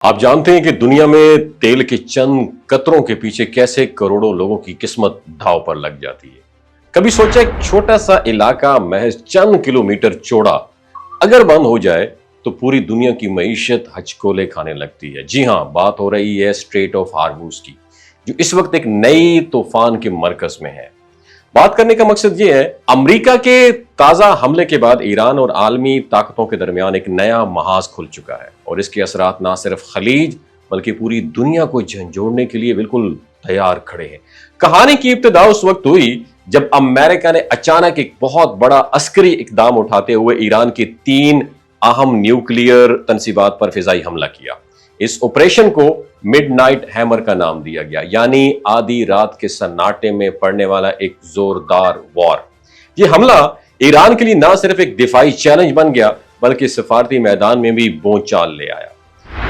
आप जानते हैं कि दुनिया में तेल के चंद कतरों के पीछे कैसे करोड़ों लोगों की किस्मत दांव पर लग जाती है। कभी सोचा एक छोटा सा इलाका महज चंद किलोमीटर चौड़ा अगर बंद हो जाए तो पूरी दुनिया की मईशत हचकोले खाने लगती है। जी हां, बात हो रही है स्ट्रेट ऑफ हार्मूज की, जो इस वक्त एक नई तूफान के मरकज में है। बात करने का मकसद ये है, अमेरिका के ताजा हमले के बाद ईरान और आलमी ताकतों के दरमियान एक नया महाज खुल चुका है और इसके असरात ना सिर्फ खलीज बल्कि पूरी दुनिया को झंझोड़ने के लिए बिल्कुल तैयार खड़े हैं। कहानी की इब्तिदा उस वक्त हुई जब अमेरिका ने अचानक एक बहुत बड़ा अस्करी इकदाम उठाते हुए ईरान की 3 अहम न्यूक्लियर तंसीबात पर फिजाई हमला किया। इस ऑपरेशन को मिडनाइट हैमर का नाम दिया गया, यानी आधी रात के सन्नाटे में पड़ने वाला एक जोरदार वॉर। ये हमला ईरान के लिए ना सिर्फ एक दिफाई चैलेंज बन गया बल्कि सफारती मैदान में भी बोलचाल ले आया।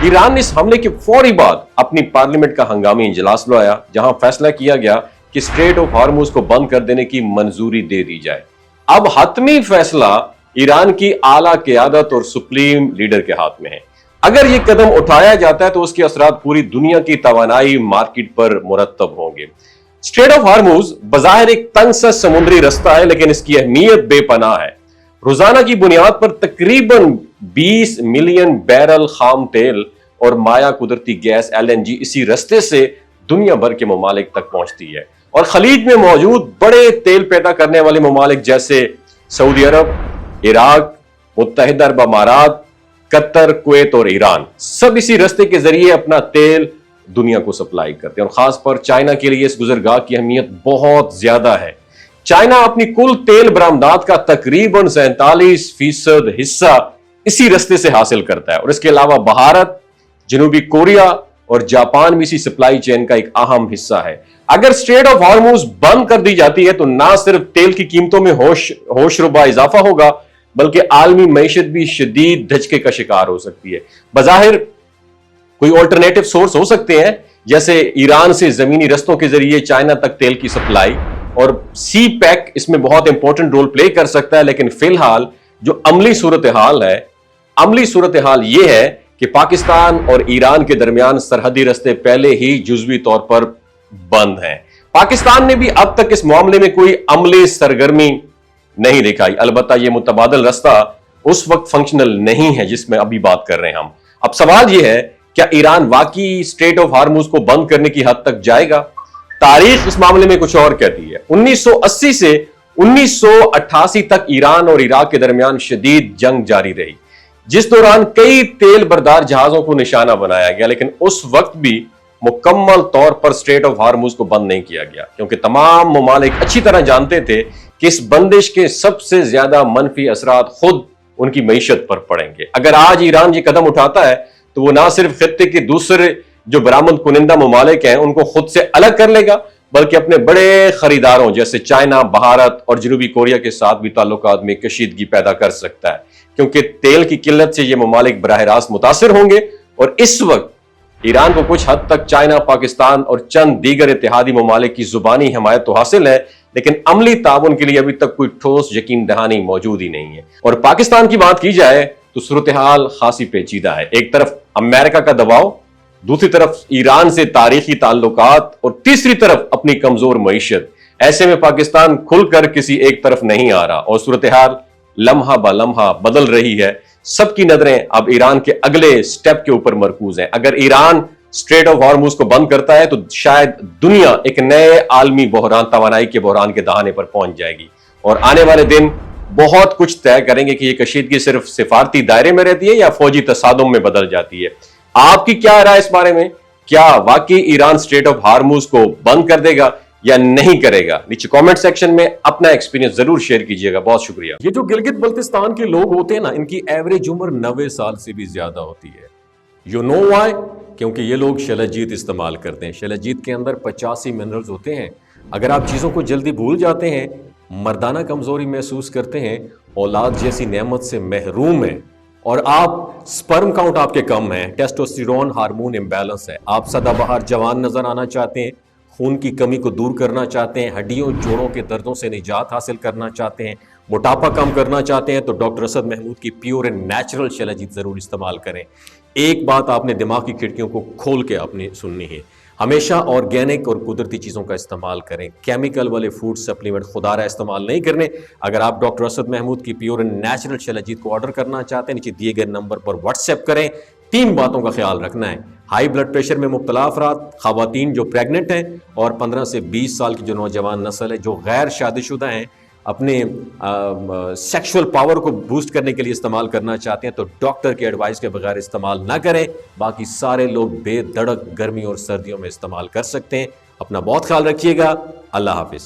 ईरान ने इस हमले के फौरी बाद अपनी पार्लियामेंट का हंगामी इजलास बुलाया, जहां फैसला किया गया कि स्ट्रेट ऑफ हार्मूज को बंद कर देने की मंजूरी दे दी जाए। अब हतमी फैसला ईरान की आला क़यादत और सुप्रीम लीडर के हाथ में है। अगर ये कदम उठाया जाता है तो उसके असरात पूरी दुनिया की तवानाई मार्केट पर मुरतब होंगे। स्ट्रेट ऑफ हार्मूज बज़ाहिर एक तंग सा समुद्री रास्ता है, लेकिन इसकी अहमियत बेपनाह है। रोजाना की बुनियाद पर तकरीबन 20 मिलियन बैरल खाम तेल और माया कुदरती गैस LNG इसी रास्ते से दुनिया भर के ममालिक तक पहुंचती है और खलीज में मौजूद बड़े तेल पैदा करने वाले ममालिक जैसे सऊदी अरब, इराक, मुत्तहिदा अरब अमारात, कतर, कुवैत और ईरान सब इसी रास्ते के जरिए अपना तेल दुनिया को सप्लाई करते हैं। और खास पर चाइना के लिए इस गुजरगाह की अहमियत बहुत ज्यादा है। चाइना अपनी कुल तेल बरामदात का तकरीबन 47% हिस्सा इसी रास्ते से हासिल करता है और इसके अलावा भारत, जनूबी कोरिया और जापान भी इसी सप्लाई चेन का एक अहम हिस्सा है। अगर स्ट्रेट ऑफ हार्मूज बंद कर दी जाती है तो ना सिर्फ तेल की कीमतों में होशरुबा इजाफा होगा बल्कि आलमी मईशत भी शदीद धचके का शिकार हो सकती है। बज़ाहिर कोई ऑल्टरनेटिव सोर्स हो सकते हैं, जैसे ईरान से जमीनी रस्तों के जरिए चाइना तक तेल की सप्लाई, और सी पैक इसमें बहुत इंपॉर्टेंट रोल प्ले कर सकता है। लेकिन फिलहाल जो अमली सूरत हाल यह है कि पाकिस्तान और ईरान के दरमियान सरहदी रस्ते पहले ही जुज़वी तौर पर बंद हैं। पाकिस्तान ने भी अब तक इस मामले में कोई अमली सरगर्मी नहीं दिखाई। अलबत्ता यह मुतबादल रास्ता उस वक्त फंक्शनल नहीं है जिसमें अभी बात कर रहे हैं हम। अब सवाल यह है, क्या ईरान वाकई स्ट्रेट ऑफ हार्मूज को बंद करने की हद तक जाएगा? तारीख इस मामले में कुछ और कहती है। 1980 से 1988 तक ईरान और इराक के दरमियान शदीद जंग जारी रही, जिस दौरान कई तेल बरदार जहाजों को निशाना बनाया गया, लेकिन उस वक्त भी मुकम्मल तौर पर स्ट्रेट ऑफ हार्मूज को बंद नहीं किया गया, क्योंकि तमाम ममालिक अच्छी तरह जानते थे कि इस बंदिश के सबसे ज्यादा मनफी असरात खुद उनकी मईशत पर पड़ेंगे। अगर आज ईरान ये कदम उठाता है तो वो ना सिर्फ खित्ते के दूसरे जो बरामद कुनिंदा ममालिक हैं उनको खुद से अलग कर लेगा, बल्कि अपने बड़े खरीदारों जैसे चाइना, भारत और जनूबी कोरिया के साथ भी ताल्लुकात में कशीदगी पैदा कर सकता है, क्योंकि तेल की किल्लत से ये ममालिक बराह रास्त मुतासिर होंगे। और इस वक्त ईरान को कुछ हद तक चाइना, पाकिस्तान और चंद दीगर इत्तेहादी ममालिक की जुबानी हिमायत तो हासिल है, लेकिन अमली ताउन के लिए अभी तक कोई ठोस यकीन दहानी मौजूद ही नहीं है। और पाकिस्तान की बात की जाए तो सूरत हाल खासी पेचीदा है। एक तरफ अमेरिका का दबाव, दूसरी तरफ ईरान से तारीखी ताल्लुकात और तीसरी तरफ अपनी कमजोर मईशत। ऐसे में पाकिस्तान खुलकर किसी एक तरफ नहीं आ रहा और सूरत हाल लम्हा ब लम्हा बदल रही है। सबकी नजरें अब ईरान के अगले स्टेप के ऊपर मरकूज हैं। अगर ईरान स्ट्रेट ऑफ हार्मूज को बंद करता है तो शायद दुनिया एक नए आलमी बहरान, तवानाई के बहरान के दहाने पर पहुंच जाएगी और आने वाले दिन बहुत कुछ तय करेंगे कि ये कशीदगी सिर्फ सिफारती दायरे में रहती है या फौजी तसादुम में बदल जाती है। आपकी क्या राय इस बारे में? क्या वाकई ईरान स्ट्रेट ऑफ हार्मूज को बंद कर देगा या नहीं करेगा? नीचे कमेंट सेक्शन में अपना एक्सपीरियंस जरूर शेयर कीजिएगा। बहुत शुक्रिया। ये जो गिलगित बल्तिस्तान के लोग होते हैं ना, इनकी एवरेज उम्र 90 साल से भी ज्यादा होती है। You know why? क्योंकि ये लोग शलजीत इस्तेमाल करते हैं। शलजीत के अंदर 85 मिनरल्स होते हैं। अगर आप चीज़ों को जल्दी भूल जाते हैं, मर्दाना कमजोरी महसूस करते हैं, औलाद जैसी नेमत से महरूम हैं और आप स्पर्म काउंट आपके कम है, टेस्टोस्टेरोन हार्मोन इम्बैलेंस है, आप सदाबहार जवान नजर आना चाहते हैं, खून की कमी को दूर करना चाहते हैं, हड्डियों जोड़ों के दर्दों से निजात हासिल करना चाहते हैं, मोटापा कम करना चाहते हैं, तो डॉक्टर असद महमूद की प्योर एंड नेचुरल शलजीत जरूर इस्तेमाल करें। ایک بات آپ نے دماغ کی کھڑکیوں کو کھول کے آپ نے سننی ہے، ہمیشہ آرگینک اور قدرتی چیزوں کا استعمال کریں، کیمیکل والے فوڈ سپلیمنٹ خدا رہا استعمال نہیں کرنے۔ اگر آپ ڈاکٹر اسد محمود کی پیور اینڈ نیچرل شیلاجیت کو آرڈر کرنا چاہتے ہیں، نیچے دیے گئے نمبر پر واٹس ایپ کریں۔ 3 باتوں کا خیال رکھنا ہے: ہائی بلڈ پریشر میں مبتلا افراد، خواتین جو پریگننٹ ہیں، اور 15 سے 20 سال کی جو نوجوان نسل ہے جو غیر شادی شدہ ہیں، اپنے سیکشول پاور کو بوسٹ کرنے کے لیے استعمال کرنا چاہتے ہیں تو ڈاکٹر کے ایڈوائس کے بغیر استعمال نہ کریں۔ باقی سارے لوگ بے دھڑک گرمی اور سردیوں میں استعمال کر سکتے ہیں۔ اپنا بہت خیال رکھیے گا۔ اللہ حافظ۔